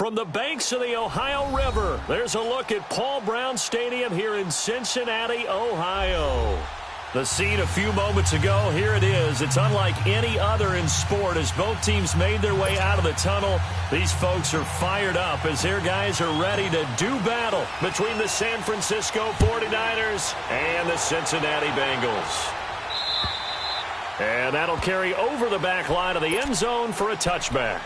From the banks of the Ohio River, there's a look at Paul Brown Stadium here in Cincinnati, Ohio. The scene a few moments ago, here it is. It's unlike any other in sport as both teams made their way out of the tunnel. These folks are fired up as their guys are ready to do battle between the San Francisco 49ers and the Cincinnati Bengals. And that'll carry over the back line of the end zone for a touchback.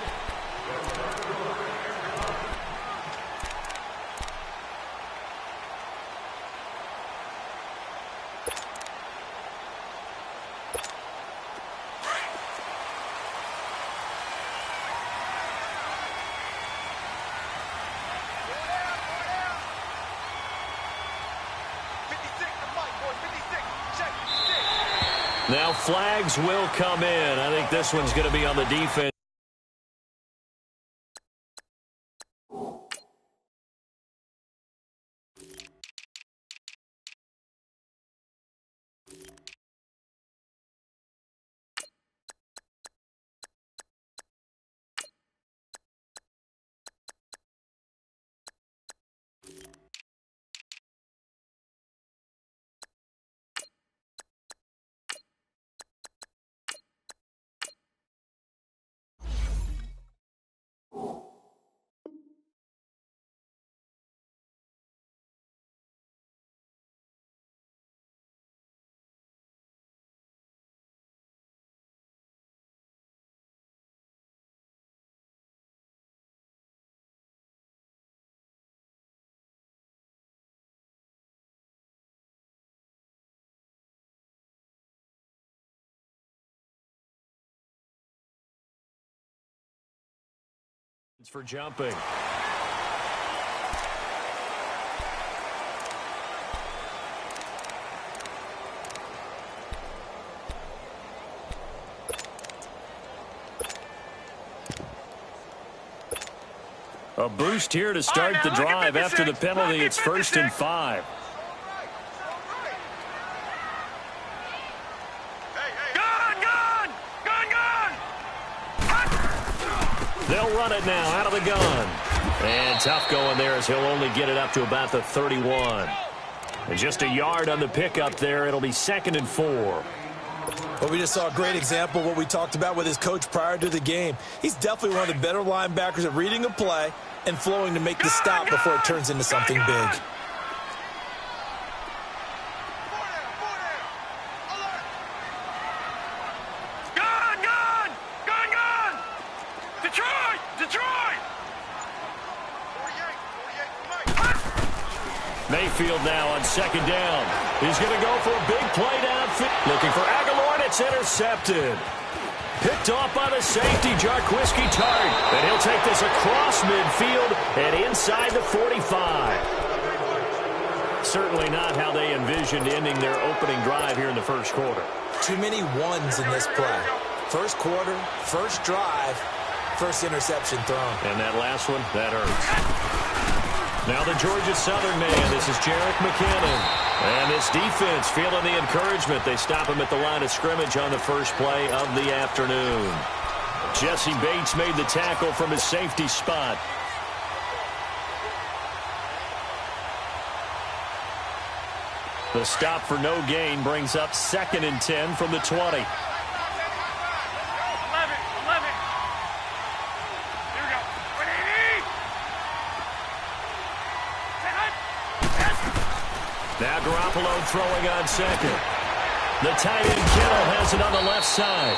Now flags will come in. I think this one's going to be on the defense. For jumping. A boost here to start the drive after the penalty. It's 1st and 5. They'll run it now out of the gun. And tough going there as he'll only get it up to about the 31. And just a yard on the pickup there. It'll be 2nd and 4. Well, we just saw a great example of what we talked about with his coach prior to the game. He's definitely one of the better linebackers at reading a play and flowing to make the stop before it turns into something big. Mayfield now on second down. He's going to go for a big play downfield. Looking for Aguilar, and it's intercepted. Picked off by the safety, Jarquiski Tart. And he'll take this across midfield and inside the 45. Certainly not how they envisioned ending their opening drive here in the first quarter. Too many ones in this play. First quarter, first drive, first interception thrown. And that last one, that hurts. Now the Georgia Southern man, this is Jerick McKinnon. And this defense feeling the encouragement. They stop him at the line of scrimmage on the first play of the afternoon. Jesse Bates made the tackle from his safety spot. The stop for no gain brings up 2nd and 10 from the 20. Now Garoppolo throwing on second. The tight end Kittle has it on the left side.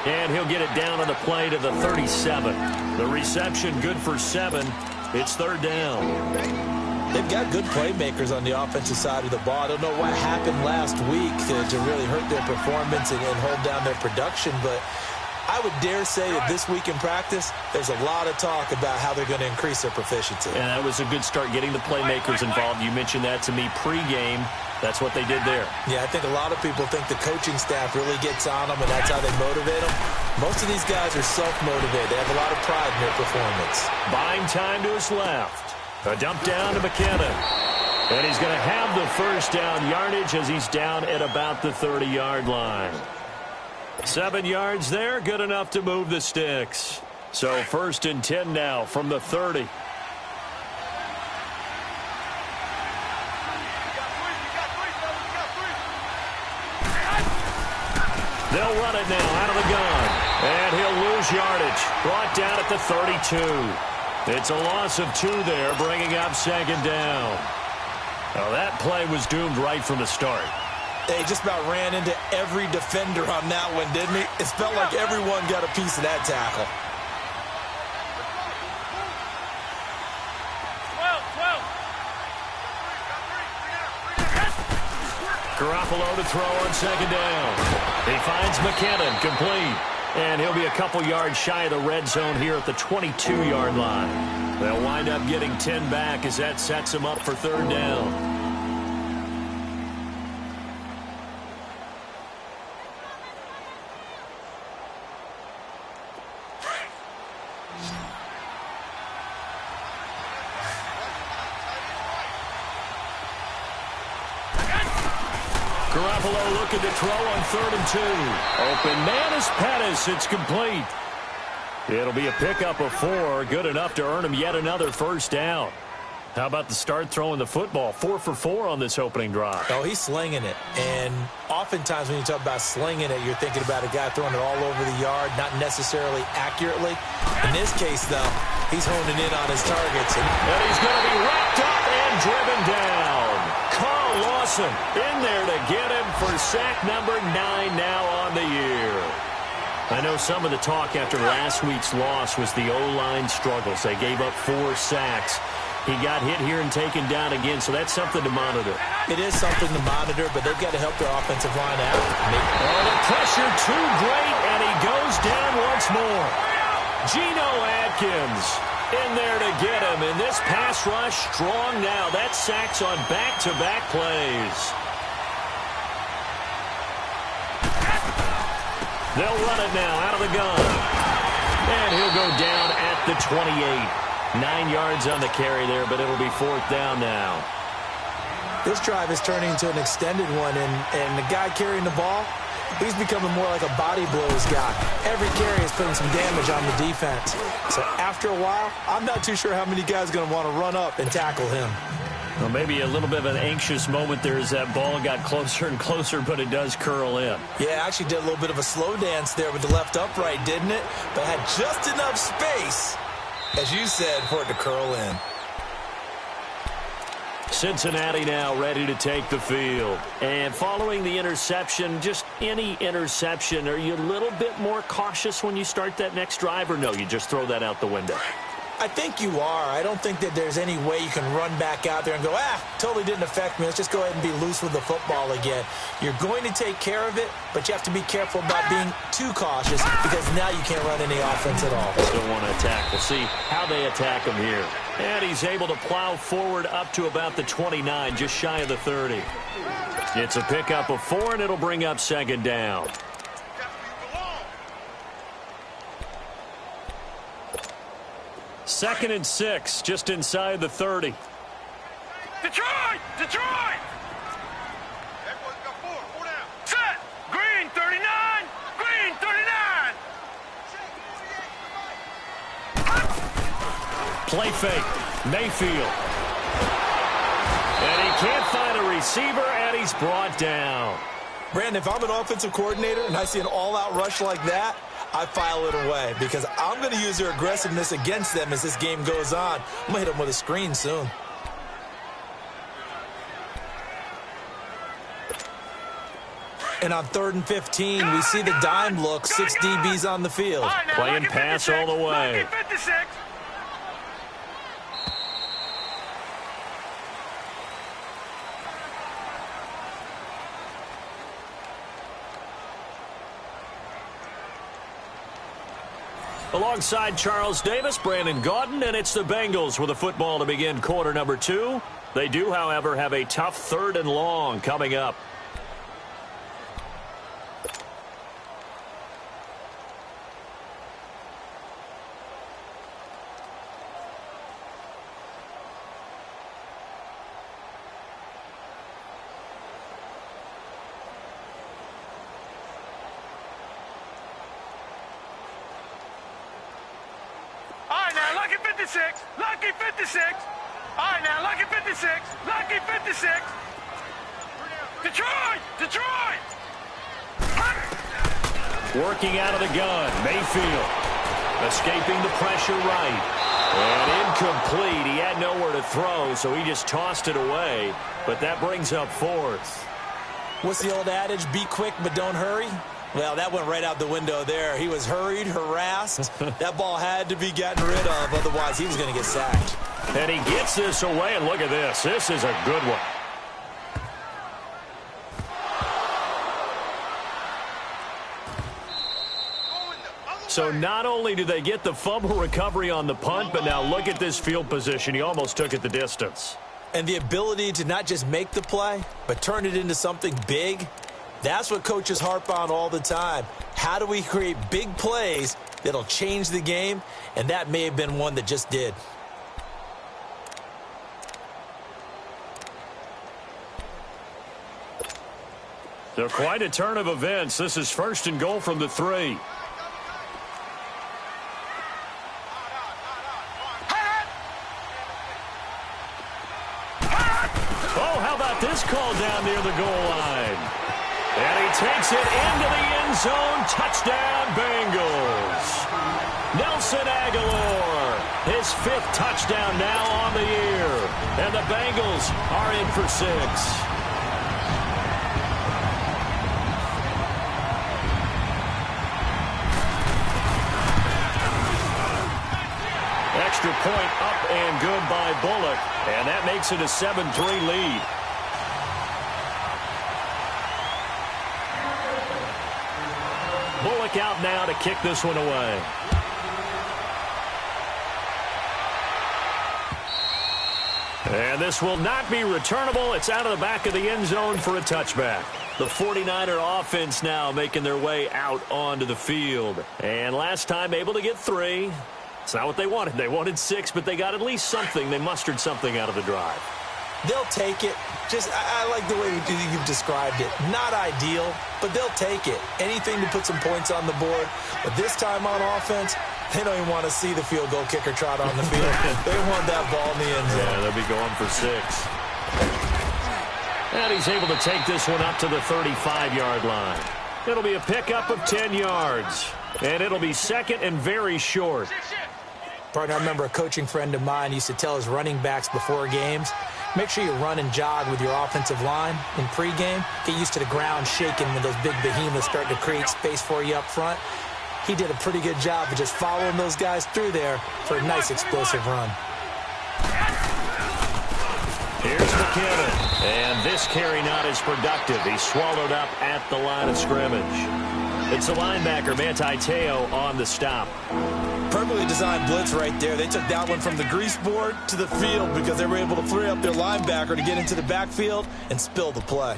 And he'll get it down on the play to the 37. The reception good for 7. It's 3rd down. They've got good playmakers on the offensive side of the ball. I don't know what happened last week to really hurt their performance and hold down their production, but I would dare say that this week in practice, there's a lot of talk about how they're going to increase their proficiency. And that was a good start getting the playmakers involved. You mentioned that to me pregame. That's what they did there. Yeah, I think a lot of people think the coaching staff really gets on them, and that's how they motivate them. Most of these guys are self-motivated. They have a lot of pride in their performance. Buying time to his left. A dump down to McKinnon. And he's going to have the first down yardage as he's down at about the 30-yard line. 7 yards there, good enough to move the sticks. So 1st and 10 now from the 30. They'll run it now out of the gun. And he'll lose yardage. Brought down at the 32. It's a loss of 2 there, bringing up 2nd down. Now that play was doomed right from the start. They just about ran into every defender on that one, didn't he? It felt like everyone got a piece of that tackle. 12. Garoppolo to throw on 2nd down. He finds McKinnon, complete. And he'll be a couple yards shy of the red zone here at the 22-yard line. They'll wind up getting 10 back as that sets them up for 3rd down. Garoppolo looking to throw on 3rd and 2. Open man is Pettis. It's complete. It'll be a pickup of 4. Good enough to earn him yet another first down. How about the start throwing the football? 4 for 4 on this opening drive. Oh, he's slinging it. And oftentimes when you talk about slinging it, you're thinking about a guy throwing it all over the yard, not necessarily accurately. In this case, though, he's honing in on his targets. And he's going to be wrapped up and driven down. Carl Lawson in there to get him for sack number 9 now on the year. I know some of the talk after last week's loss was the O-line struggles. They gave up 4 sacks. He got hit here and taken down again, so that's something to monitor. It is something to monitor, but they've got to help their offensive line out. Oh, the pressure too great, and he goes down once more. Geno Atkins in there to get him, and this pass rush strong now. That sacks on back-to-back plays. They'll run it now out of the gun. And he'll go down at the 28. 9 yards on the carry there, but it'll be 4th down now. This drive is turning into an extended one, and the guy carrying the ball, he's becoming more like a body blows guy. Every carry is putting some damage on the defense. So after a while, I'm not too sure how many guys are going to want to run up and tackle him. Well, maybe a little bit of an anxious moment there as that ball got closer and closer, but it does curl in. Yeah, actually did a little bit of a slow dance there with the left upright, didn't it? But had just enough space, as you said, for it to curl in. Cincinnati now ready to take the field. And following the interception, just any interception, are you a little bit more cautious when you start that next drive, or no, you just throw that out the window? I think you are. I don't think that there's any way you can run back out there and go, totally didn't affect me. Let's just go ahead and be loose with the football again. You're going to take care of it, but you have to be careful about being too cautious because now you can't run any offense at all. Still want to attack. We'll see how they attack him here. And he's able to plow forward up to about the 29, just shy of the 30. It's a pickup of 4, and it'll bring up second down. Second and 6, just inside the 30. Detroit! Detroit! Set! Green 39! Green 39! Play fake. Mayfield. And he can't find a receiver, and he's brought down. Brandon, if I'm an offensive coordinator and I see an all-out rush like that, I file it away because I'm going to use their aggressiveness against them as this game goes on. I'm going to hit them with a screen soon. And on 3rd and 15, we see the dime look, 6 DBs on the field. Right, now, Playing pass all the way. 56. Alongside Charles Davis, Brandon Gaudin, and it's the Bengals with a football to begin quarter number 2. They do, however, have a tough 3rd and long coming up. Lucky 56. Lucky 56. All right, now, lucky 56. Lucky 56. Detroit! Detroit! Working out of the gun, Mayfield. Escaping the pressure right. And incomplete. He had nowhere to throw, so he just tossed it away. But that brings up 4th. What's the old adage? Be quick, but don't hurry? Well, that went right out the window there. He was hurried, harassed. That ball had to be gotten rid of, otherwise he was going to get sacked. And he gets this away, and look at this. This is a good one. So not only do they get the fumble recovery on the punt, but now look at this field position. He almost took it the distance. And the ability to not just make the play, but turn it into something big. That's what coaches harp on all the time. How do we create big plays that'll change the game? And that may have been one that just did. So quite a turn of events. This is 1st and goal from the 3. Oh, how about this call down near the goal line? And he takes it into the end zone. Touchdown, Bengals. Nelson Agholor, his 5th touchdown now on the year. And the Bengals are in for 6. Extra point up and good by Bullock. And that makes it a 7-3 lead. Bullock out now to kick this one away. And this will not be returnable. It's out of the back of the end zone for a touchback. The 49er offense now making their way out onto the field. And last time able to get 3. It's not what they wanted. They wanted 6, but they got at least something. They mustered something out of the drive. They'll take it. I like the way you've described it. Not ideal, but they'll take it. Anything to put some points on the board. But this time on offense, they don't even want to see the field goal kicker trot on the field. They want that ball in the end zone. Yeah, they'll be going for 6. And he's able to take this one up to the 35-yard line. It'll be a pickup of 10 yards. And it'll be 2nd and very short. Partner, I remember a coaching friend of mine used to tell his running backs before games, make sure you run and jog with your offensive line in pregame. Get used to the ground shaking when those big behemoths start to create space for you up front. he did a pretty good job of just following those guys through there for a nice explosive run. Here's McKinnon, and this carry not as productive. He's swallowed up at the line of scrimmage. It's the linebacker, Manti Te'o, on the stop. Perfectly designed blitz right there. They took that one from the grease board to the field because they were able to free up their linebacker to get into the backfield and spill the play.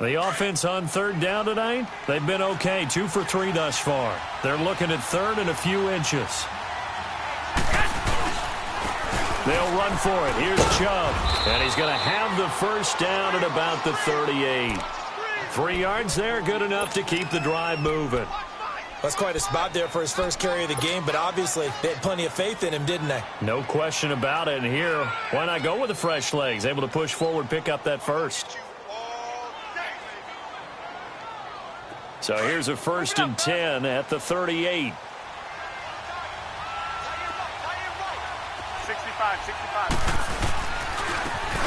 The offense on third down tonight, they've been okay, 2 for 3 thus far. They're looking at third and a few inches. They'll run for it. Here's Chubb, and he's going to have the first down at about the 38. 3 yards there, good enough to keep the drive moving. That's quite a spot there for his first carry of the game, but obviously they had plenty of faith in him, didn't they? No question about it. And here, why not go with the fresh legs? Able to push forward, pick up that first. So here's a 1st and 10 at the 38. 65.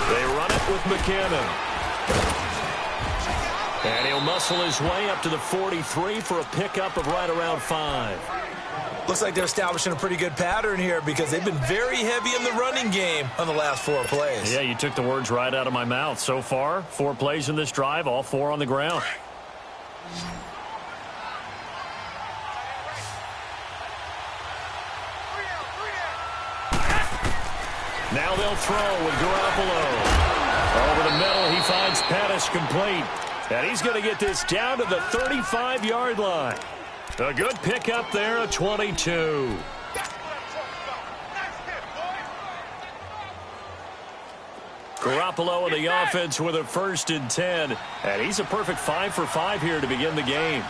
They run it with McKinnon. And he'll muscle his way up to the 43 for a pickup of right around 5. Looks like they're establishing a pretty good pattern here because they've been very heavy in the running game on the last 4 plays. Yeah, you took the words right out of my mouth. So far, 4 plays in this drive, all 4 on the ground. Now they'll throw with Garoppolo. Over the middle, he finds Pettis complete. And he's going to get this down to the 35-yard line. A good pickup there, a 22. Garoppolo in the offense with a 1st and 10. And he's a perfect 5 for 5 here to begin the game.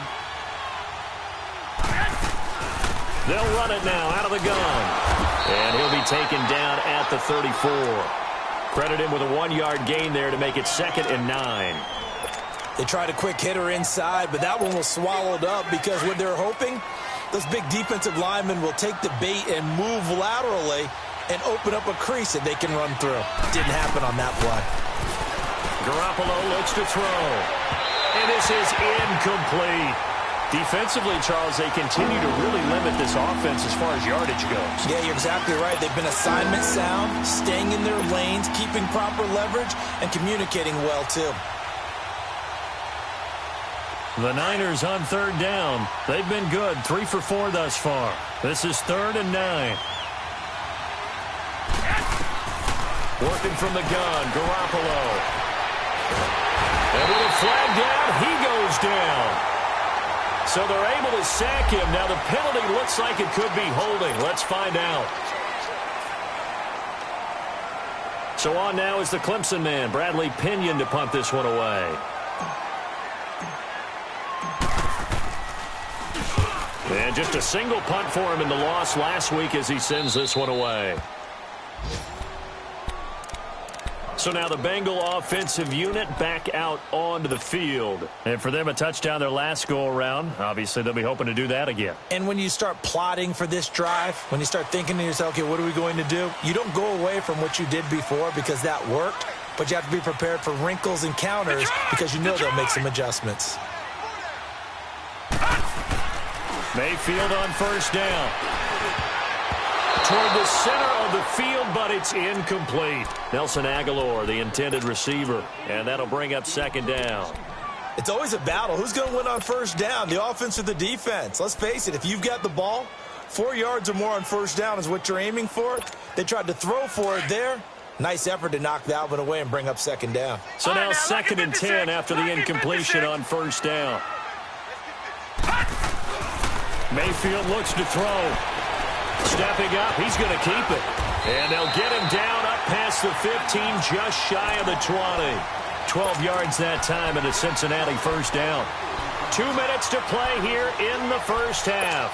They'll run it now out of the gun. And he'll be taken down at the 34. Credit him with a 1-yard gain there to make it 2nd and 9. They tried a quick hitter inside, but that one was swallowed up because what they're hoping, those big defensive linemen will take the bait and move laterally and open up a crease that they can run through. Didn't happen on that play. Garoppolo looks to throw. And this is incomplete. Defensively, Charles, they continue to really limit this offense as far as yardage goes. Yeah, you're exactly right. They've been assignment sound, staying in their lanes, keeping proper leverage, and communicating well, too. The Niners on third down. They've been good, 3 for 4 thus far. This is 3rd and 9. Working from the gun, Garoppolo. And with a flag down, he goes down. So they're able to sack him. Now the penalty looks like it could be holding. Let's find out. So on now is the Clemson man, Bradley Pinion, to punt this one away. And just a single punt for him in the loss last week as he sends this one away. So now the Bengal offensive unit back out onto the field. And for them, a touchdown their last go-around. Obviously, they'll be hoping to do that again. And when you start plotting for this drive, when you start thinking to yourself, okay, what are we going to do? You don't go away from what you did before because that worked, but you have to be prepared for wrinkles and counters because you know they'll make some adjustments. Mayfield on first down. Toward the center of the field, but it's incomplete. Nelson Aguilar, the intended receiver, and that'll bring up 2nd down. It's always a battle. Who's going to win on first down, the offense or the defense? Let's face it, if you've got the ball, 4 yards or more on first down is what you're aiming for. They tried to throw for it there. Nice effort to knock that one away and bring up 2nd down. So now 2nd and 10 after the incompletion on first down. Mayfield looks to throw. Stepping up, he's going to keep it. And they'll get him down up past the 15, just shy of the 20. 12 yards that time and a Cincinnati first down. 2 minutes to play here in the first half.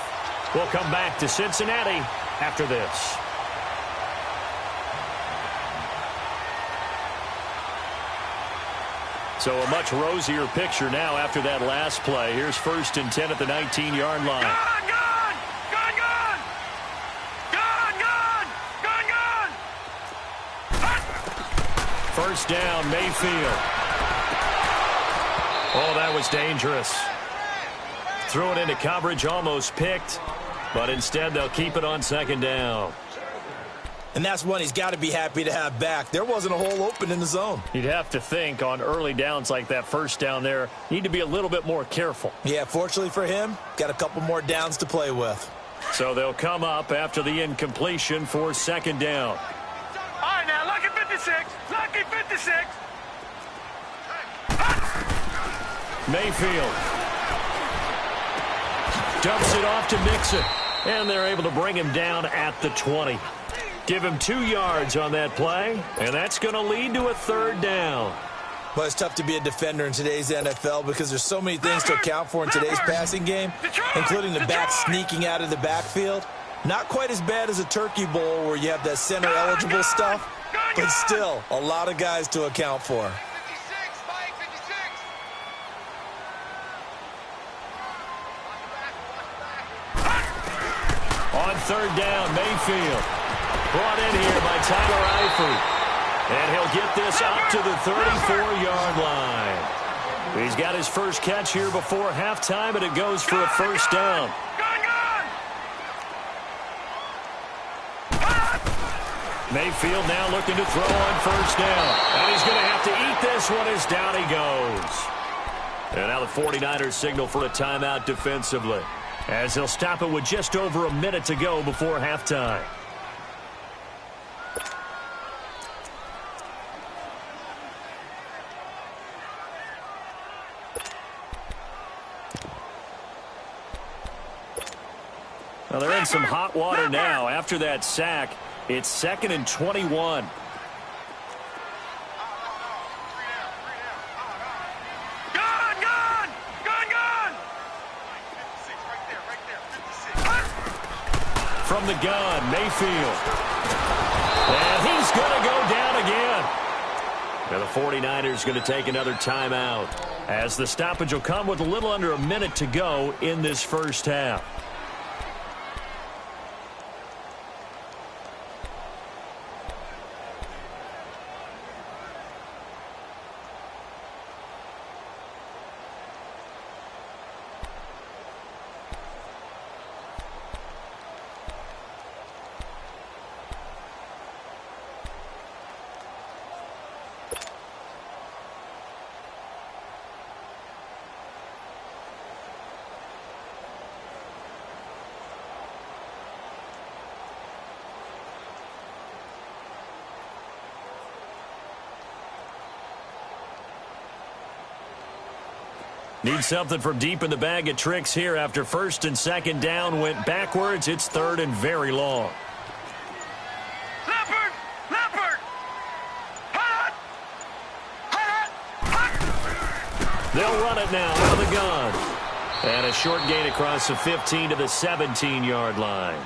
We'll come back to Cincinnati after this. So a much rosier picture now after that last play. Here's 1st and 10 at the 19-yard line. First down, Mayfield. Oh, that was dangerous. Threw it into coverage, almost picked, but instead they'll keep it on second down. And that's one he's got to be happy to have back. There wasn't a hole open in the zone. You'd have to think on early downs like that first down there, you need to be a little bit more careful. Yeah, fortunately for him, got a couple more downs to play with. So they'll come up after the incompletion for second down. All right, now, lucky 56. Lucky 56. Mayfield dumps it off to Mixon, and they're able to bring him down at the 20. Give him 2 yards on that play, and that's going to lead to a third down. Well, it's tough to be a defender in today's NFL because there's so many things to account for in today's passing game, including the back sneaking out of the backfield. Not quite as bad as a turkey bowl where you have that center-eligible stuff, but still a lot of guys to account for. On third down, Mayfield brought in here by Tyler Eifert. And he'll get this up to the 34-yard line. He's got his first catch here before halftime, and it goes for a first down. Mayfield now looking to throw on first down. And he's going to have to eat this one as down he goes. And now the 49ers signal for a timeout defensively, as they'll stop it with just over a minute to go before halftime. Well, they're in some hot water now. After that sack, it's 2nd and 21. From the gun, Mayfield. And he's going to go down again. Now the 49ers going to take another timeout, as the stoppage will come with a little under a minute to go in this first half. Need something from deep in the bag of tricks here after first and second down went backwards. It's third and very long. Leopard! Leopard! Hot! Hot! Hot! They'll run it now out of the gun. And a short gain across the 15 to the 17-yard line.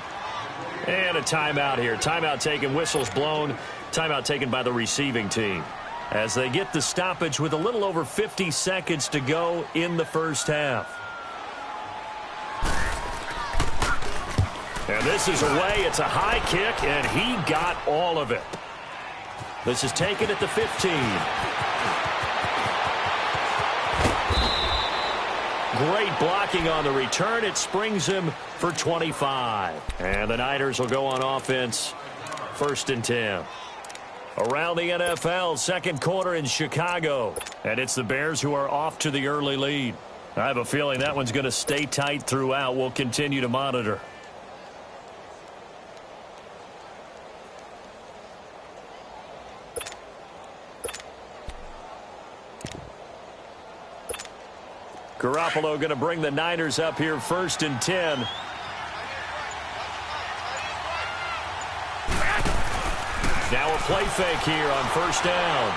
And a timeout here. Timeout taken, whistles blown. Timeout taken by the receiving team, as they get the stoppage with a little over 50 seconds to go in the first half. And this is away. It's a high kick, and he got all of it. This is taken at the 15. Great blocking on the return. It springs him for 25. And the Niners will go on offense, 1st and 10. Around the NFL, second quarter in Chicago. And it's the Bears who are off to the early lead. I have a feeling that one's going to stay tight throughout. We'll continue to monitor. Garoppolo going to bring the Niners up here, 1st and 10. Now a play fake here on first down.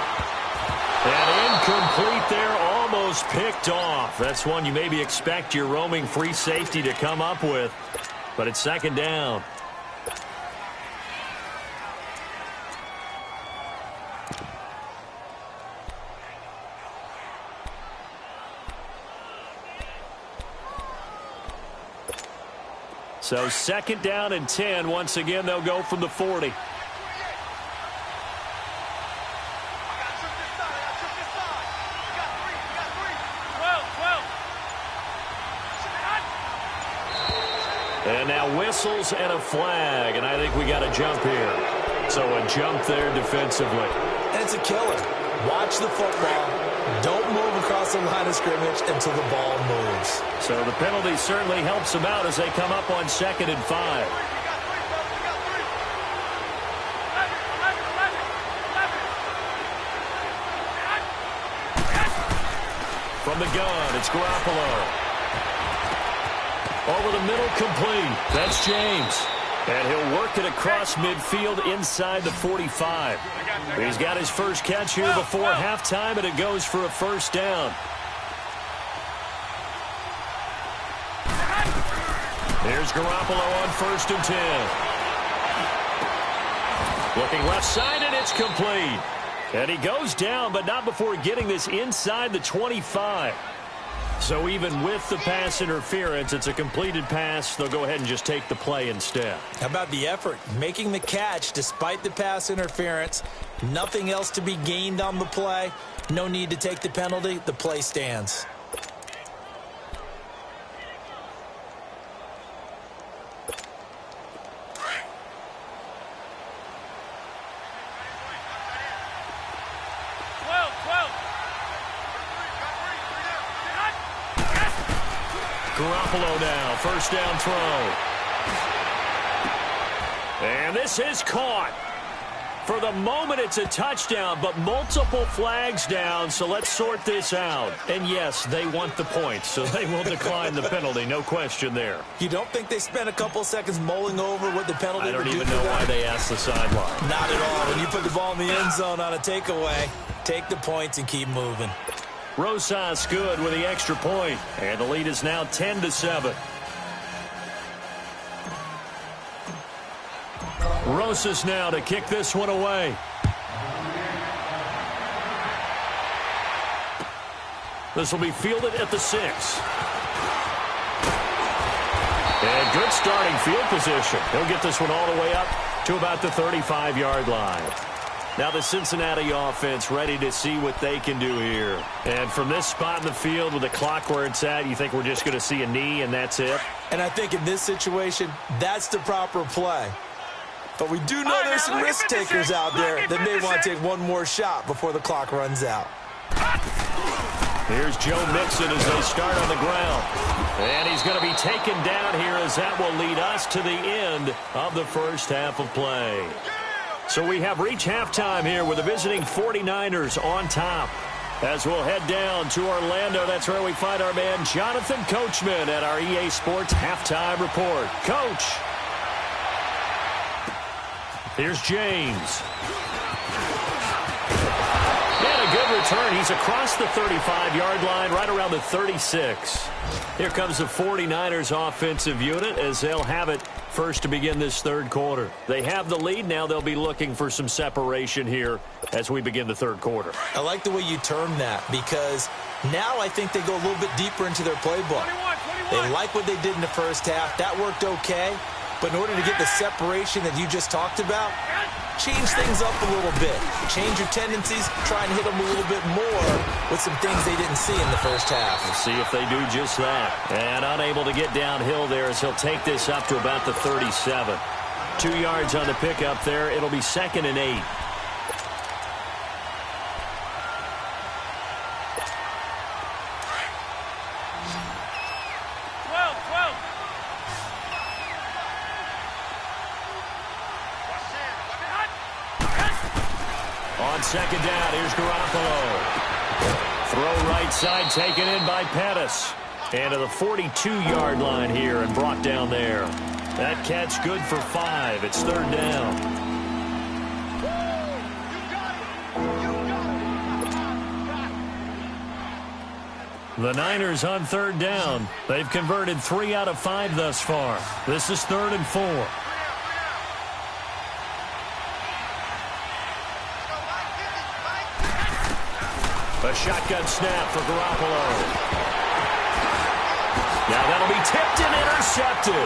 And incomplete there, almost picked off. That's one you maybe expect your roaming free safety to come up with. But it's second down. So 2nd down and 10. Once again, they'll go from the 40. And now whistles and a flag, and I think we got a jump here. So a jump there defensively. And it's a killer. Watch the football. Don't move across the line of scrimmage until the ball moves. So the penalty certainly helps them out as they come up on 2nd and 5. From the gun, it's Garoppolo. Over the middle, complete. That's James. And he'll work it across midfield inside the 45. He's got his first catch here before halftime, and it goes for a first down. Here's Garoppolo on 1st and 10. Looking left side, and it's complete. And he goes down, but not before getting this inside the 25. So even with the pass interference, it's a completed pass. They'll go ahead and just take the play instead. How about the effort? Making the catch despite the pass interference. Nothing else to be gained on the play. No need to take the penalty. The play stands. Garoppolo now, first down throw. And this is caught. For the moment, it's a touchdown, but multiple flags down, so let's sort this out. And yes, they want the points, so they will decline the penalty, no question there. You don't think they spent a couple seconds mulling over what the penalty would do? I don't even know why they asked the sideline. Not at all. When you put the ball in the end zone on a takeaway, take the points and keep moving. Rosas good with the extra point, and the lead is now 10-7. Rosas now to kick this one away. This will be fielded at the 6. And good starting field position. He'll get this one all the way up to about the 35-yard line. Now the Cincinnati offense ready to see what they can do here. And from this spot in the field with the clock where it's at, you think we're just going to see a knee and that's it? And I think in this situation, that's the proper play. But we do know there's some risk takers out there that may want to take one more shot before the clock runs out. Here's Joe Mixon as they start on the ground. And he's going to be taken down here as that will lead us to the end of the first half of play. So we have reached halftime here with the visiting 49ers on top. As we'll head down to Orlando, that's where we find our man Jonathan Coachman at our EA Sports Halftime Report. Coach. Here's James. And a good return. He's across the 35-yard line, right around the 36. Here comes the 49ers offensive unit as they'll have it first to begin this third quarter. They have the lead. Now they'll be looking for some separation here as we begin the third quarter. I like the way you term that because now I think they go a little bit deeper into their playbook. 21. They like what they did in the first half. That worked okay. But in order to get the separation that you just talked about, change things up a little bit. Change your tendencies. Try and hit them a little bit more with some things they didn't see in the first half. We'll see if they do just that. And unable to get downhill there as he'll take this up to about the 37. 2 yards on the pickup there. It'll be 2nd and 8. On second down, here's Garoppolo. Throw right side, taken in by Pettis. And to the 42-yard line here and brought down there. That catch good for 5. It's third down. The Niners on third down. They've converted 3 out of 5 thus far. This is 3rd and 4. A shotgun snap for Garoppolo. Now that'll be tipped and intercepted.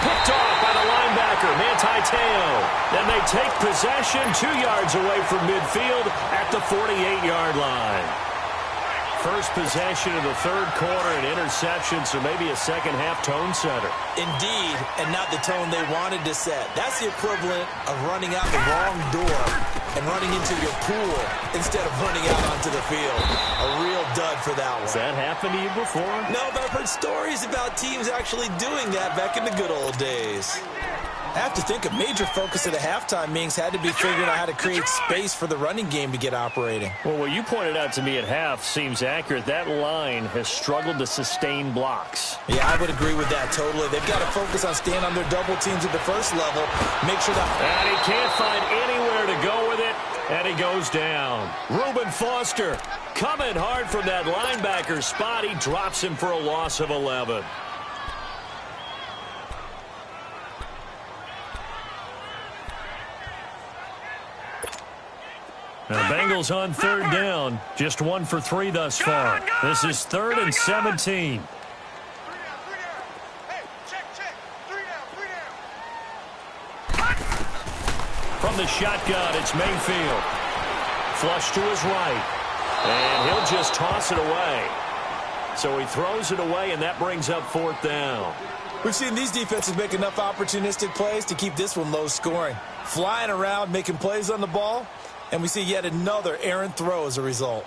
Picked off by the linebacker, Manti Te'o. Then they take possession 2 yards away from midfield at the 48-yard line. first possession of the third quarter, an interception, so maybe a second-half tone setter. Indeed, and not the tone they wanted to set. That's the equivalent of running out the wrong door and running into your pool instead of running out onto the field. A real dud for that one. Has that happened to you before? No, but I've heard stories about teams actually doing that back in the good old days. I have to think a major focus of the halftime meetings had to be figuring out how to create space for the running game to get operating. Well, what you pointed out to me at half seems accurate. That line has struggled to sustain blocks. Yeah, I would agree with that totally. They've got to focus on staying on their double teams at the first level. Make sure that... And he can't find anywhere to go with it, and he goes down. Reuben Foster coming hard from that linebacker spot. He drops him for a loss of 11. The Bengals on third down. Just 1 for 3 thus far. This is 3rd and 17. From the shotgun, it's Mayfield. Flush to his right. And he'll just toss it away. So he throws it away, and that brings up 4th down. We've seen these defenses make enough opportunistic plays to keep this one low scoring. Flying around, making plays on the ball. And we see yet another errant throw as a result.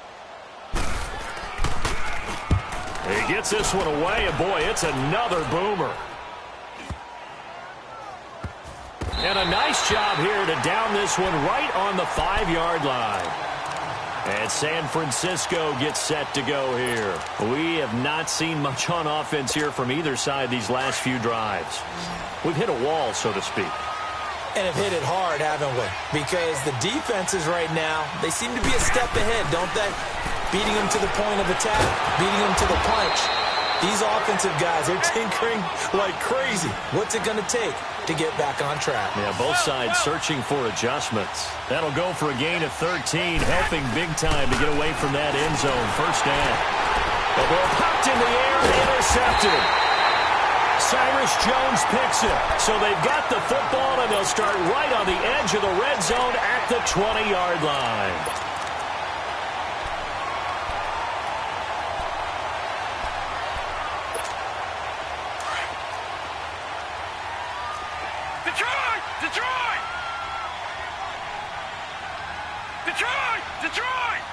He gets this one away, and boy, it's another boomer. And a nice job here to down this one right on the 5-yard line. And San Francisco gets set to go here. We have not seen much on offense here from either side these last few drives. We've hit a wall, so to speak. And have hit it hard, haven't we? Because the defenses right now, they seem to be a step ahead, don't they? Beating them to the point of attack, beating them to the punch. These offensive guys, they're tinkering like crazy. What's it going to take to get back on track? Yeah, both sides searching for adjustments. That'll go for a gain of 13, helping big time to get away from that end zone. First down. The ball popped in the air and intercepted. Cyrus Jones picks it. So they've got the football, and they'll start right on the edge of the red zone at the 20-yard line. Detroit! Detroit! Detroit! Detroit!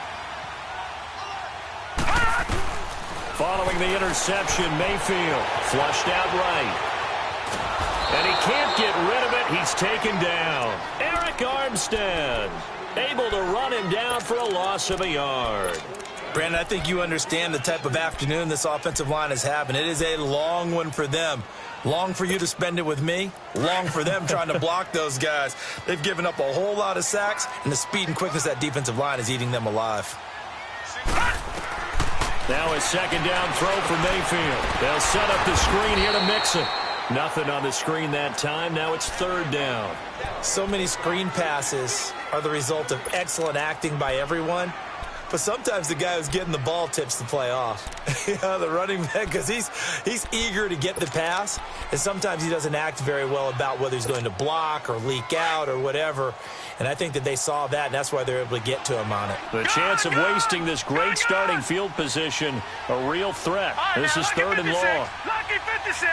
Following the interception, Mayfield flushed out right. And he can't get rid of it. He's taken down. Eric Armstead able to run him down for a loss of a yard. Brandon, I think you understand the type of afternoon this offensive line is having. It is a long one for them. Long for you to spend it with me. Long for them trying to block those guys. They've given up a whole lot of sacks, and the speed and quickness of that defensive line is eating them alive. Now a second down throw for Mayfield. They'll set up the screen here to Mixon. Nothing on the screen that time. Now it's 3rd down. So many screen passes are the result of excellent acting by everyone. But sometimes the guy who's getting the ball tips the play off. The running back, because he's eager to get the pass. And sometimes he doesn't act very well about whether he's going to block or leak out or whatever. And I think that they saw that, and that's why they're able to get to him on it. The chance of wasting this great starting field position, a real threat. This is 3rd and long. Lucky 56.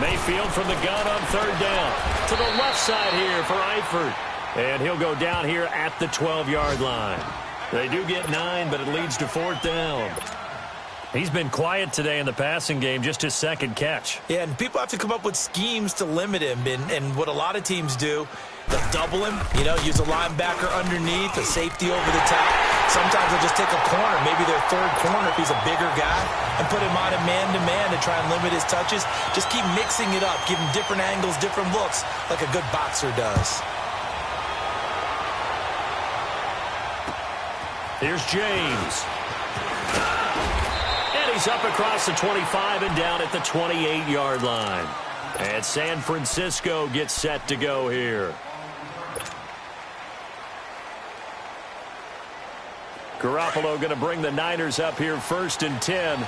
Mayfield from the gun on 3rd down. To the left side here for Eifert. And he'll go down here at the 12-yard line. They do get 9, but it leads to 4th down. He's been quiet today in the passing game, just his 2nd catch. Yeah, and people have to come up with schemes to limit him. And what a lot of teams do, they'll double him, use a linebacker underneath, a safety over the top. Sometimes they'll just take a corner, maybe their 3rd corner if he's a bigger guy, and put him on a man-to-man to try and limit his touches. Just keep mixing it up, give him different angles, different looks, like a good boxer does. Here's James. And he's up across the 25 and down at the 28-yard line. And San Francisco gets set to go here. Garoppolo going to bring the Niners up here 1st and 10.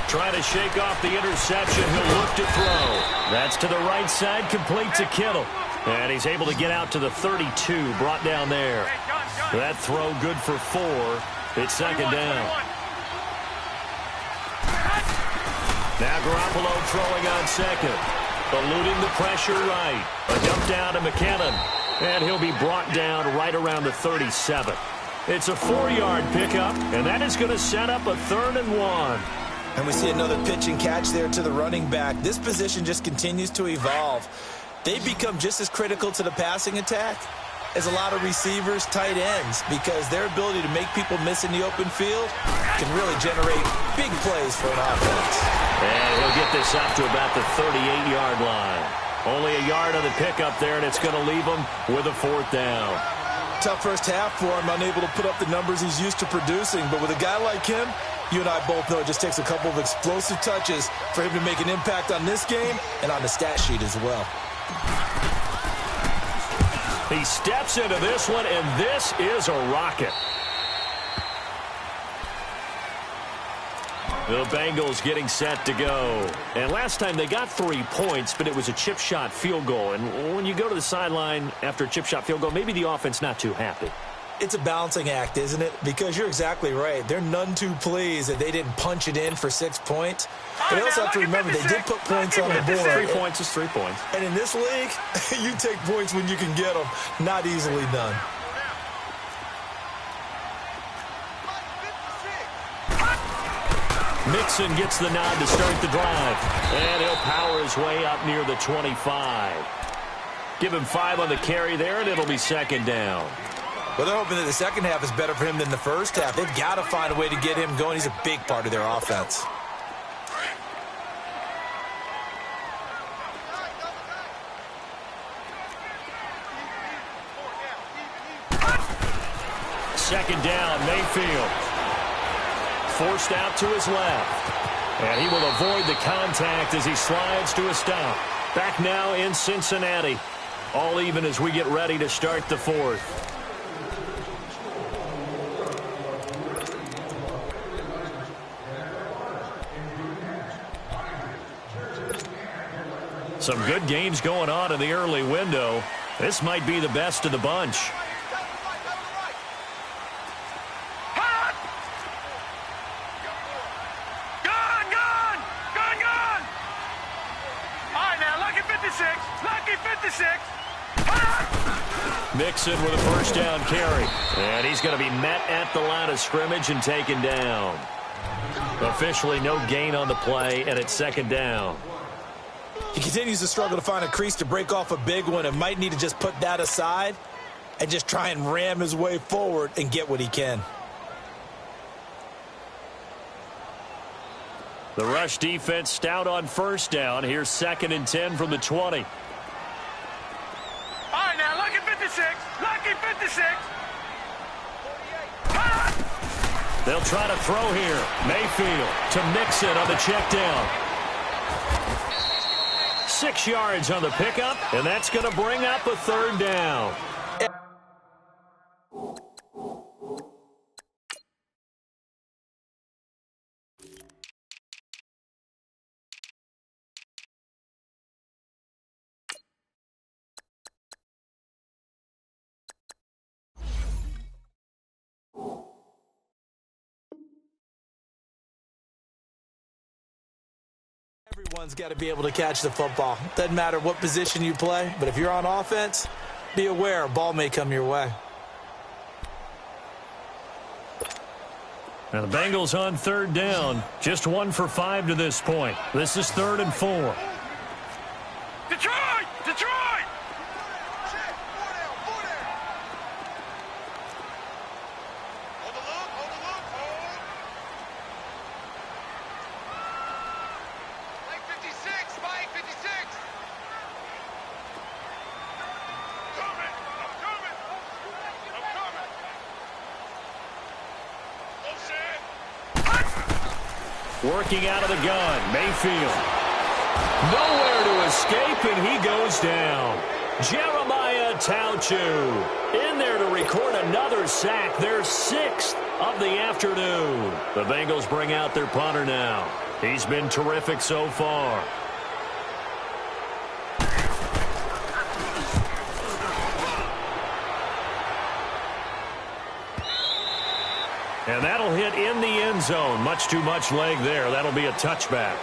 Trying to shake off the interception. He'll look to throw. That's to the right side, complete to Kittle. And he's able to get out to the 32, brought down there. That throw good for 4. It's second down. Now Garoppolo throwing on second. Eluding the pressure right. A dump down to McKinnon. And he'll be brought down right around the 37. It's a 4-yard pickup, and that is going to set up a 3rd and 1. And we see another pitch and catch there to the running back. This position just continues to evolve. They've become just as critical to the passing attack as a lot of receivers, tight ends, because their ability to make people miss in the open field can really generate big plays for an offense. And he'll get this up to about the 38-yard line. Only a yard on the pickup there, and it's going to leave him with a 4th down. Tough first half for him, unable to put up the numbers he's used to producing. But with a guy like him, you and I both know it just takes a couple of explosive touches for him to make an impact on this game and on the stat sheet as well. He steps into this one, and this is a rocket. The Bengals getting set to go. And last time they got 3 points, but it was a chip shot field goal. And when you go to the sideline after a chip shot field goal, maybe the offense not too happy. It's a balancing act, isn't it? Because you're exactly right. They're none too pleased that they didn't punch it in for 6 points. But they also have to remember they did put points on the board. 3 points is 3 points. And in this league, you take points when you can get them. Not easily done. Mixon gets the nod to start the drive. And he'll power his way up near the 25. Give him 5 on the carry there, and it'll be second down. Well, they're hoping that the second half is better for him than the first half. They've got to find a way to get him going. He's a big part of their offense. Second down, Mayfield. Forced out to his left. And he will avoid the contact as he slides to a stop. Back now in Cincinnati. All even as we get ready to start the 4th. Some good games going on in the early window. This might be the best of the bunch. Mixon with a first down carry. And he's going to be met at the line of scrimmage and taken down. Officially no gain on the play, and it's second down. He continues to struggle to find a crease to break off a big one and might need to just put that aside and just try and ram his way forward and get what he can. The rush defense stout on first down. Here's 2nd and 10 from the 20. Lucky 56. Lucky 56. They'll try to throw here. Mayfield to Mixon on the check down. 6 yards on the pickup, and that's going to bring up a 3rd down. Everyone's got to be able to catch the football. Doesn't matter what position you play, but if you're on offense, be aware a ball may come your way. Now the Bengals on 3rd down. Just 1 for 5 to this point. This is 3rd and 4. Detroit! Detroit! Working out of the gun, Mayfield. Nowhere to escape, and he goes down. Jeremiah Tauchu in there to record another sack, their 6th of the afternoon. The Bengals bring out their punter now. He's been terrific so far. And that'll hit in the end zone. Much too much leg there. That'll be a touchback.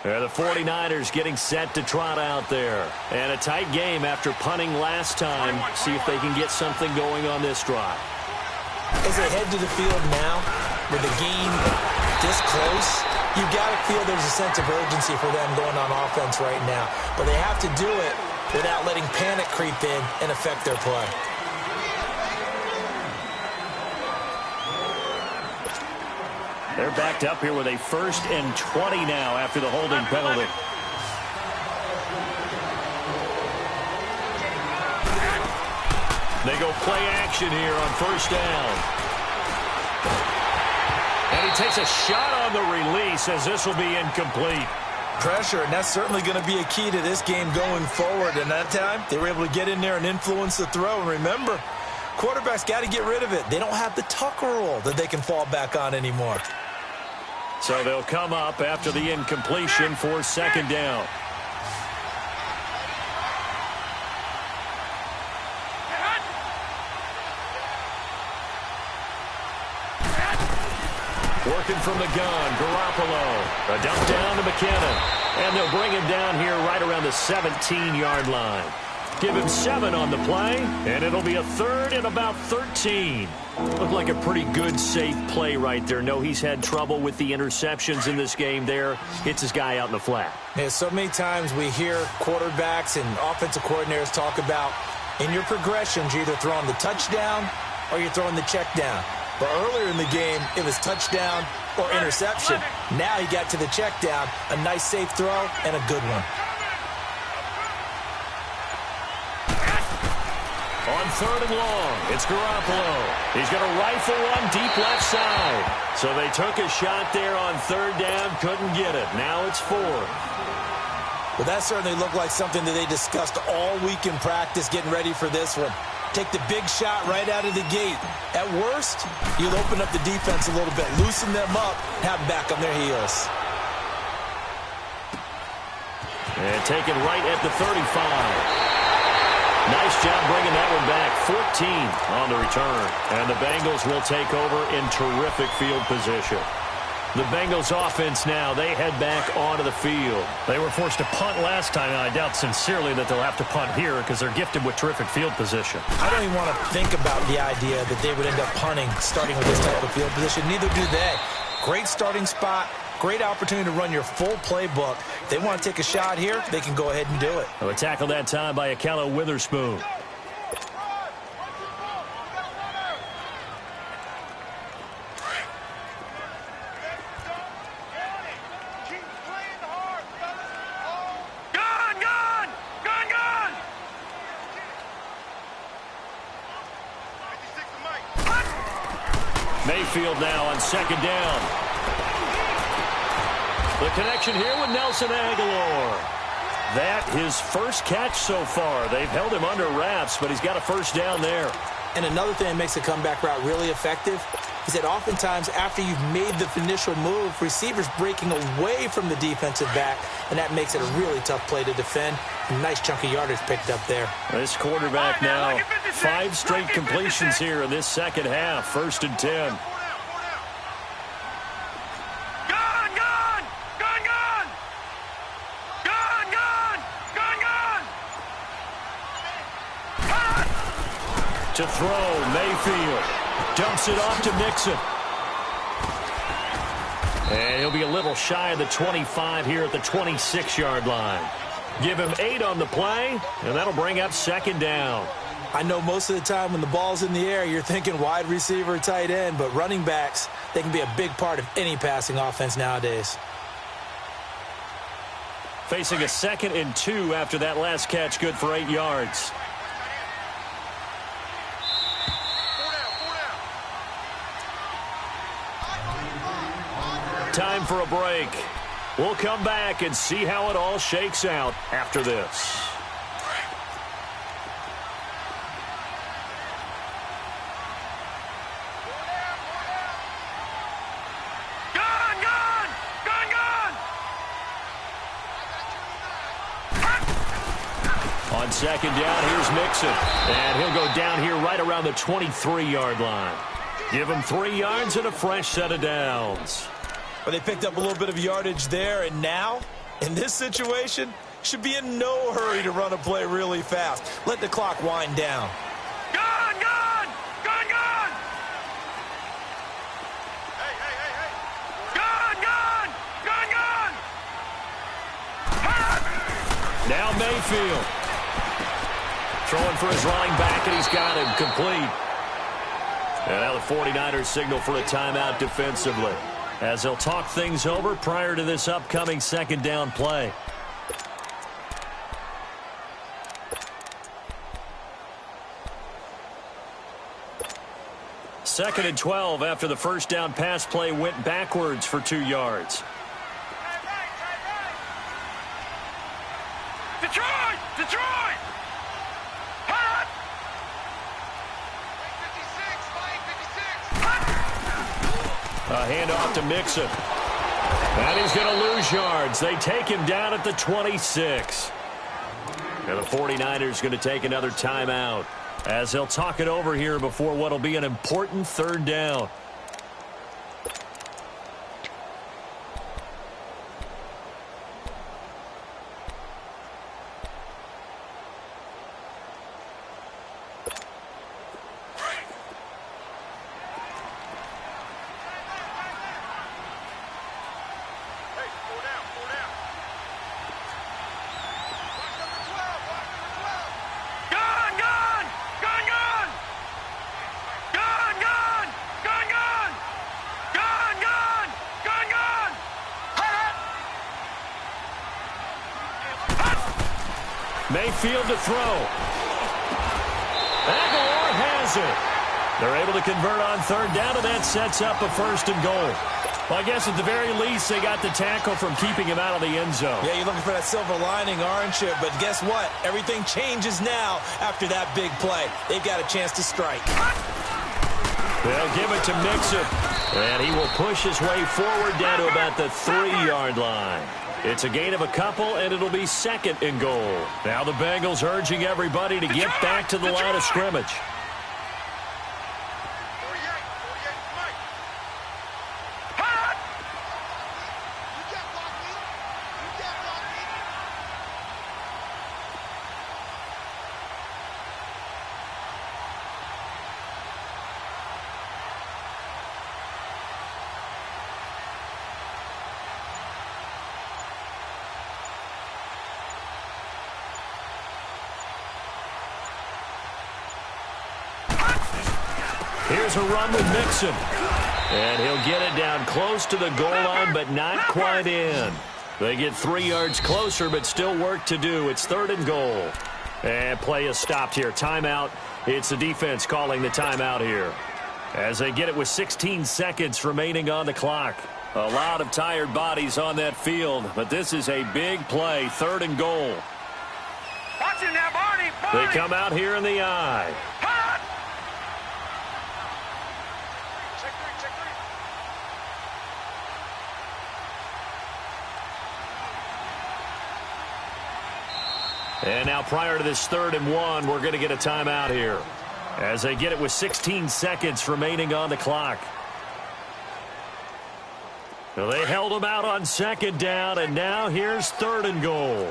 The 49ers getting set to trot out there. And a tight game after punting last time. See if they can get something going on this drive. As they head to the field now, with the game this close, you got to feel there's a sense of urgency for them going on offense right now. But they have to do it without letting panic creep in and affect their play. They're backed up here with a 1st and 20 now after the holding penalty. They go play action here on 1st down. And he takes a shot on the release as this will be incomplete. Pressure, and that's certainly going to be a key to this game going forward. And that time, they were able to get in there and influence the throw. And remember, quarterbacks got to get rid of it. They don't have the Tucker rule that they can fall back on anymore. So they'll come up after the incompletion for 2nd down. Working from the gun, Garoppolo. A dump down to McKinnon. And they'll bring him down here right around the 17-yard line. Give him 7 on the play, and it'll be a 3rd and about 13. Looked like a pretty good, safe play right there. No, he's had trouble with the interceptions in this game there. Hits his guy out in the flat. Yeah, so many times we hear quarterbacks and offensive coordinators talk about in your progressions, you're either throwing the touchdown or you're throwing the check down. But earlier in the game, it was touchdown or interception. Now he got to the check down, a nice safe throw, and a good one. On 3rd and long, it's Garoppolo. He's going to rifle one deep left side. So they took a shot there on 3rd down, couldn't get it. Now it's 4th. Well, that certainly looked like something that they discussed all week in practice getting ready for this one. Take the big shot right out of the gate. At worst, you'll open up the defense a little bit, loosen them up, have them back on their heels. And taken right at the 35. Nice job bringing that one back. 14 on the return. And the Bengals will take over in terrific field position. The Bengals offense now, they head back onto the field. They were forced to punt last time, and I doubt sincerely that they'll have to punt here because they're gifted with terrific field position. I don't even want to think about the idea that they would end up punting starting with this type of field position. Neither do they. Great starting spot. Great opportunity to run your full playbook. If they want to take a shot here, they can go ahead and do it. A tackle that time by Akello Witherspoon. Mayfield now on 2nd down. The connection here with Nelson Aguilar. That his first catch so far. They've held him under wraps, but he's got a 1st down there. And another thing that makes the comeback route really effective is that oftentimes after you've made the initial move, receivers breaking away from the defensive back, and that makes it a really tough play to defend. A nice chunk of yardage picked up there. This quarterback now, 5 straight completions here in this second half. 1st and 10. To throw, Mayfield dumps it off to Mixon. And he'll be a little shy of the 25 here at the 26-yard line. Give him 8 on the play, and that'll bring up 2nd down. I know most of the time when the ball's in the air, you're thinking wide receiver, tight end, but running backs, they can be a big part of any passing offense nowadays. Facing a 2nd and 2 after that last catch, good for 8 yards. Time for a break. We'll come back and see how it all shakes out after this. On second down, here's Mixon. And he'll go down here right around the 23-yard line. Give him 3 yards and a fresh set of downs. Well, they picked up a little bit of yardage there, and now, in this situation, should be in no hurry to run a play really fast. Let the clock wind down. Gone, gone! Gone, gone! Hey, hey, hey, hey! Gone, gone! Gone, gone! Now Mayfield. Throwing for his running back, and he's got him complete. And now the 49ers signal for a timeout defensively, as they'll talk things over prior to this upcoming second down play. Second and 12 after the first down pass play went backwards for 2 yards. Detroit! Detroit! Hot! 56! A handoff to Mixon. And he's going to lose yards. They take him down at the 26. And the 49ers going to take another timeout, as they'll talk it over here before what will be an important third down. Mayfield to throw. Aguilar has it. They're able to convert on third down, and that sets up a first and goal. Well, I guess at the very least, they got the tackle from keeping him out of the end zone. Yeah, you're looking for that silver lining, aren't you? But guess what? Everything changes now after that big play. They've got a chance to strike. They'll give it to Mixon, and he will push his way forward down to about the 3-yard line. It's a gain of a couple, and it'll be second and goal. Now the Bengals urging everybody to get back to the line of scrimmage. Here's a run with Mixon. And he'll get it down close to the goal line, but not quite in. They get 3 yards closer, but still work to do. It's third and goal. And play is stopped here. Timeout. It's the defense calling the timeout here, as they get it with 16 seconds remaining on the clock. A lot of tired bodies on that field, but this is a big play. Third and goal. Watch it now, Barney! They come out here in the eye. And now prior to this third and 1, we're going to get a timeout here, as they get it with 16 seconds remaining on the clock. Well, they held him out on second down, and now here's third and goal.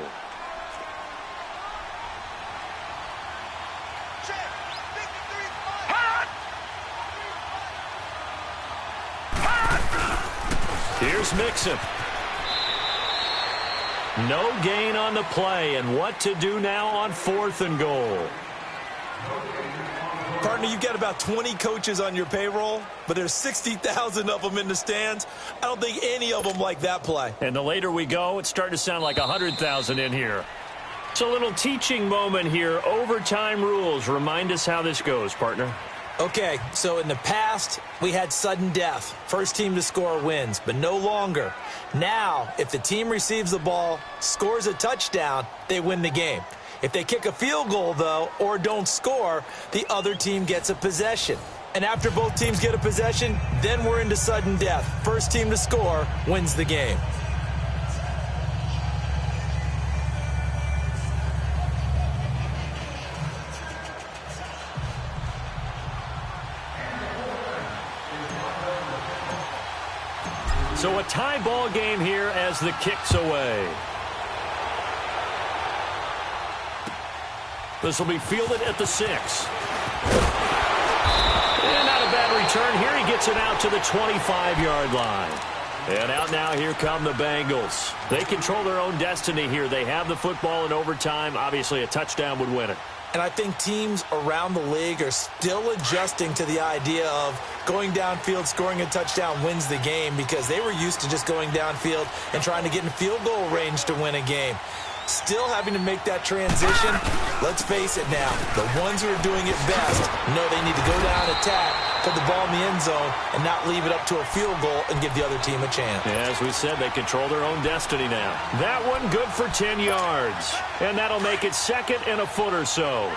Here's Mixon. No gain on the play, and what to do now on fourth and goal. Partner, you've got about 20 coaches on your payroll, but there's 60,000 of them in the stands. I don't think any of them like that play. And the later we go, it's starting to sound like 100,000 in here. It's a little teaching moment here. Overtime rules. Remind us how this goes, partner. Okay, so in the past, we had sudden death. First team to score wins, but no longer. Now, if the team receives the ball, scores a touchdown, they win the game. If they kick a field goal, though, or don't score, the other team gets a possession. And after both teams get a possession, then we're into sudden death. First team to score wins the game. So a tie ball game here as the kick's away. This will be fielded at the 6. And not a bad return here. He gets it out to the 25-yard line. And out now, here come the Bengals. They control their own destiny here. They have the football in overtime. Obviously, a touchdown would win it. And I think teams around the league are still adjusting to the idea of going downfield, scoring a touchdown wins the game, because they were used to just going downfield and trying to get in field goal range to win a game. Still having to make that transition. Let's face it now, the ones who are doing it best know they need to go down, attack, put the ball in the end zone, and not leave it up to a field goal and give the other team a chance. Yeah, as we said, they control their own destiny now. That one good for 10 yards. And that'll make it second and a foot or so.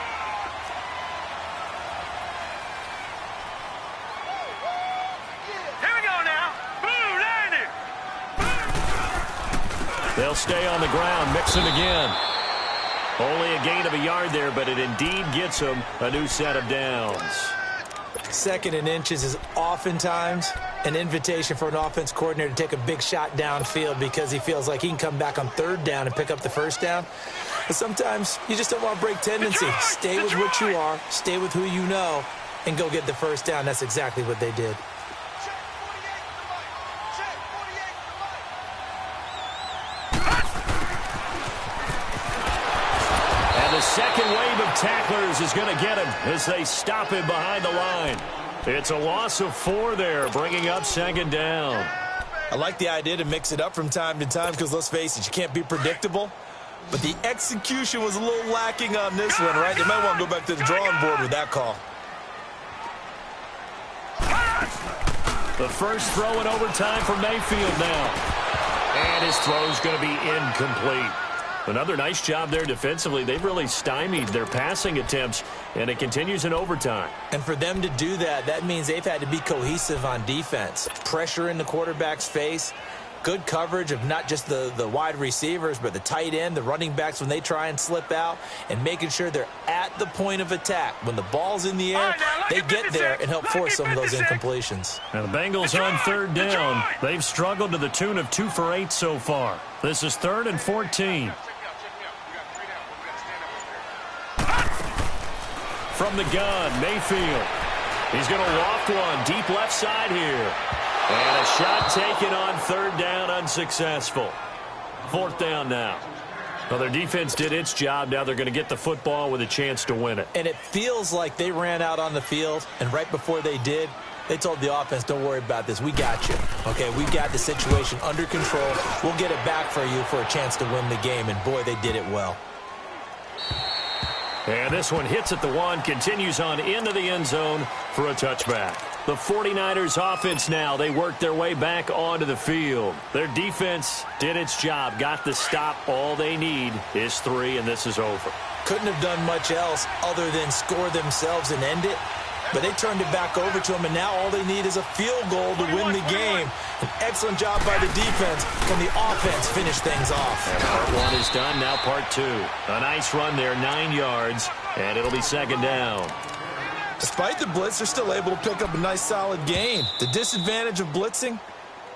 Here we go now. Blue landing. They'll stay on the ground, mixing again. Only a gain of a yard there, but it indeed gets them a new set of downs. Second and inches is oftentimes an invitation for an offense coordinator to take a big shot downfield because he feels like he can come back on third down and pick up the first down. But sometimes you just don't want to break tendency. Stay with what you are, stay with who you know, and go get the first down. That's exactly what they did. The second wave of tacklers is going to get him as they stop him behind the line. It's a loss of 4 there, bringing up second down. I like the idea to mix it up from time to time because, let's face it, you can't be predictable. But the execution was a little lacking on this one, right? They might want to go back to the drawing board with that call. The first throw in overtime for Mayfield now. And his throw's going to be incomplete. Another nice job there defensively. They've really stymied their passing attempts, and it continues in overtime. And for them to do that, that means they've had to be cohesive on defense. Pressure in the quarterback's face, good coverage of not just the wide receivers, but the tight end, the running backs when they try and slip out, and making sure they're at the point of attack. When the ball's in the air, they get there and help force some of those incompletions. Now the Bengals on third down. They've struggled to the tune of 2 for 8 so far. This is 3rd and 14. From the gun, Mayfield. He's going to loft one deep left side here. And a shot taken on third down, unsuccessful. 4th down now. Well, their defense did its job. Now they're going to get the football with a chance to win it. And it feels like they ran out on the field, and right before they did, they told the offense, don't worry about this. We got you. Okay, we got the situation under control. We'll get it back for you for a chance to win the game. And, boy, they did it well. And this one hits at the 1, continues on into the end zone for a touchback. The 49ers offense now, they work their way back onto the field. Their defense did its job, got the stop. All they need is 3, and this is over. Couldn't have done much else other than score themselves and end it. But they turned it back over to them, and now all they need is a field goal to win the game. An excellent job by the defense. Can the offense finish things off? And part 1 is done, now part 2. A nice run there, 9 yards, and it'll be second down. Despite the blitz, they're still able to pick up a nice solid gain. The disadvantage of blitzing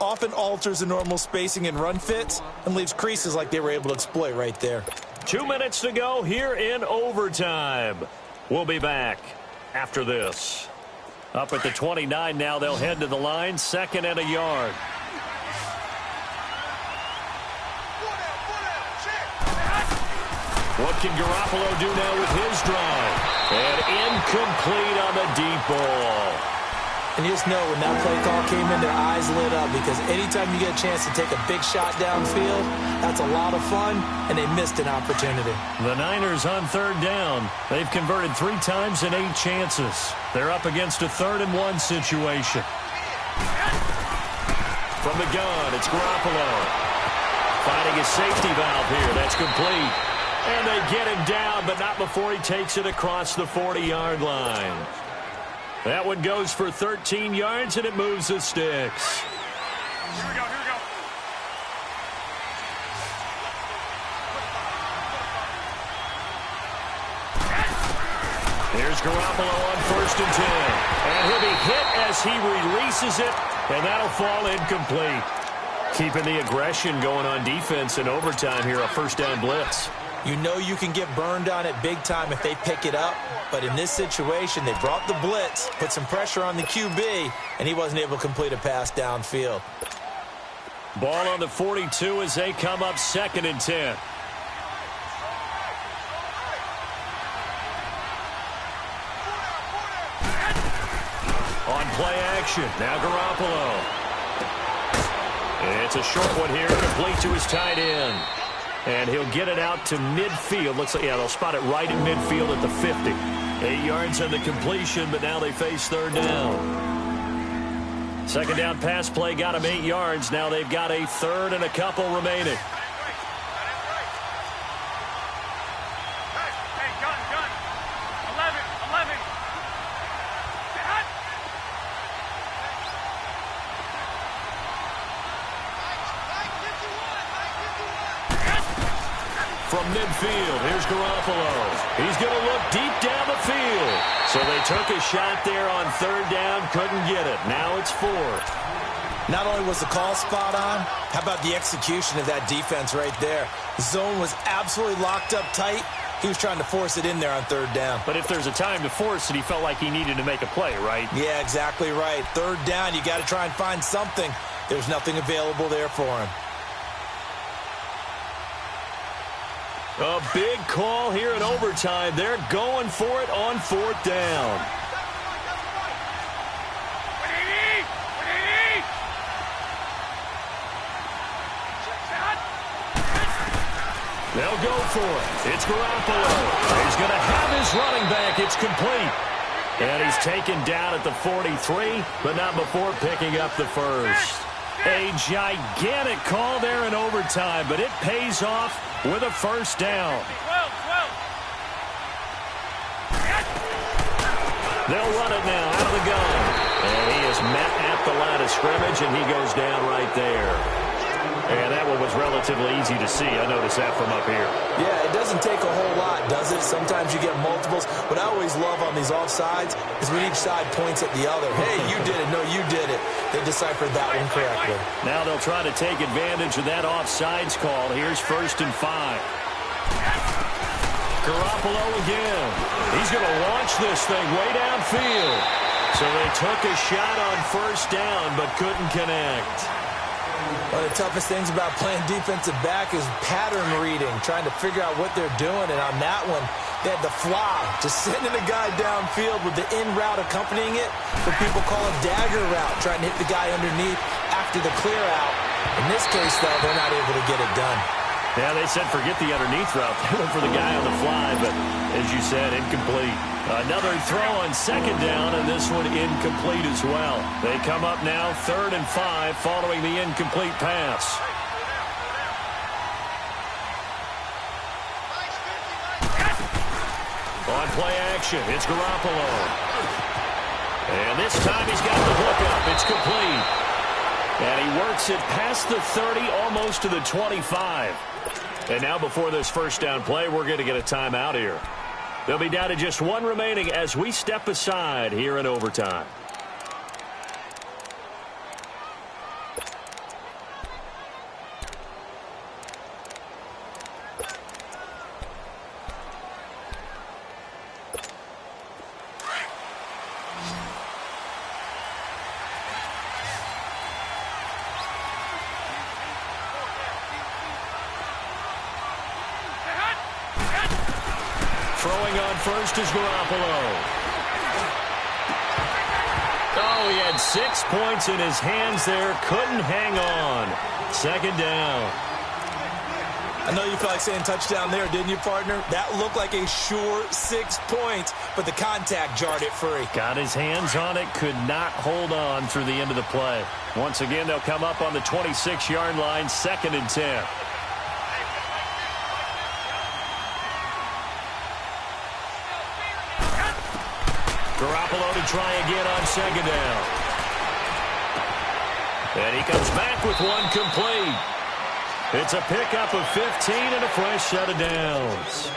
often alters the normal spacing and run fits and leaves creases like they were able to exploit right there. 2 minutes to go here in overtime. We'll be back after this. Up at the 29 now, they'll head to the line, 2nd and a yard. What can Garoppolo do now with his drive? And incomplete on the deep ball. And you just know when that play call came in, their eyes lit up, because anytime you get a chance to take a big shot downfield, that's a lot of fun, and they missed an opportunity. The Niners on third down. They've converted 3 times in 8 chances. They're up against a 3rd and 1 situation. From the gun, it's Garoppolo. Finding a safety valve here. That's complete. And they get him down, but not before he takes it across the 40-yard line. That one goes for 13 yards, and it moves the sticks. Here we go, here we go. Here's Garoppolo on 1st and 10. And he'll be hit as he releases it, and that'll fall incomplete. Keeping the aggression going on defense in overtime here, a first down blitz. You know you can get burned on it big time if they pick it up, but in this situation, they brought the blitz, put some pressure on the QB, and he wasn't able to complete a pass downfield. Ball on the 42 as they come up 2nd and 10. On play action, now Garoppolo. It's a short one here, complete to his tight end. And he'll get it out to midfield. Looks like, yeah, they'll spot it right in midfield at the 50. 8 yards on the completion, but now they face 3rd down. 2nd down pass play got him 8 yards. Now they've got a 3rd and a couple remaining. Hey, gun. 11. From midfield, here's Garoppolo. He's going to look deep down the field. So they took a shot there on 3rd down, couldn't get it. Now it's 4th. Not only was the call spot on, how about the execution of that defense right there? The zone was absolutely locked up tight. He was trying to force it in there on 3rd down. But if there's a time to force it, he felt like he needed to make a play, right? Yeah, exactly right. 3rd down, you got to try and find something. There's nothing available there for him. A big call here in overtime. They're going for it on 4th down. They'll go for it. It's Garoppolo. He's going to have his running back. It's complete. And he's taken down at the 43, but not before picking up the first. A gigantic call there in overtime, but it pays off with a first down. 12. They'll run it now out of the gun. And he is met at the line of scrimmage, and he goes down right there. And that one was relatively easy to see. I noticed that from up here. Yeah, it doesn't take a whole lot, does it? Sometimes you get multiples. What I always love on these offsides is when each side points at the other. Hey, you did it. No, you did it. They deciphered that one correctly. Now they'll try to take advantage of that offsides call. Here's 1st and 5. Garoppolo again. He's going to launch this thing way downfield. So they took a shot on 1st down, but couldn't connect. One of the toughest things about playing defensive back is pattern reading, trying to figure out what they're doing. And on that one, they had the fly, just sending a guy downfield with the in route accompanying it. What people call a dagger route, trying to hit the guy underneath after the clear out. In this case, though, they're not able to get it done. Yeah, they said forget the underneath route. They went for the guy on the fly, but as you said, incomplete. Another throw on 2nd down, and this one incomplete as well. They come up now 3rd and 5 following the incomplete pass. On play action, it's Garoppolo. And this time he's got the hook up. It's complete. And he works it past the 30, almost to the 25. And now before this first down play, we're going to get a timeout here. They'll be down to just one remaining as we step aside here in overtime. Throwing on first is Garoppolo. Oh, he had 6 points in his hands there. Couldn't hang on. 2nd down. I know you felt like saying touchdown there, didn't you, partner? That looked like a sure 6 points, but the contact jarred it free. Got his hands on it, could not hold on through the end of the play. Once again, they'll come up on the 26-yard line, 2nd and 10. Garoppolo to try again on 2nd down. And he comes back with one complete. It's a pickup of 15 and a fresh set of downs.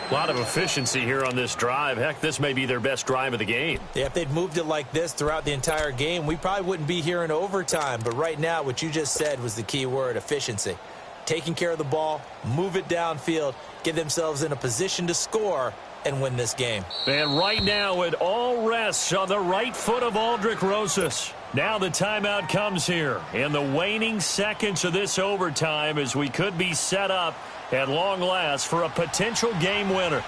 A lot of efficiency here on this drive. Heck, this may be their best drive of the game. Yeah, if they'd moved it like this throughout the entire game, we probably wouldn't be here in overtime. But right now, what you just said was the key word, efficiency. Taking care of the ball, move it downfield, get themselves in a position to score and win this game. And right now, it all rests on the right foot of Aldrick Rosas. Now the timeout comes here in the waning seconds of this overtime as we could be set up at long last for a potential game winner.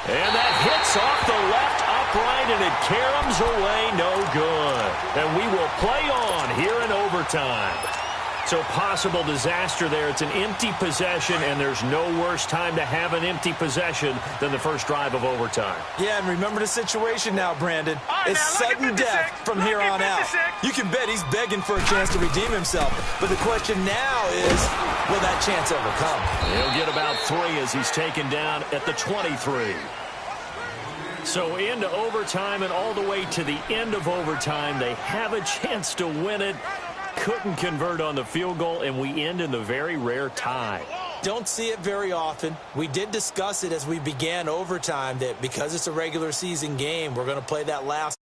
And that hits off the left upright, and it caroms away, no good. And we will play on here in overtime. So possible disaster there. It's an empty possession, and there's no worse time to have an empty possession than the first drive of overtime. Yeah, and remember the situation now, Brandon. Right, It's now, sudden death from here on out. You can bet he's begging for a chance to redeem himself. But the question now is, will that chance ever come? He'll get about 3 as he's taken down at the 23. So into overtime and all the way to the end of overtime, they have a chance to win it. Couldn't convert on the field goal, and we end in the very rare tie. Don't see it very often. We did discuss it as we began overtime that because it's a regular season game, we're going to play that last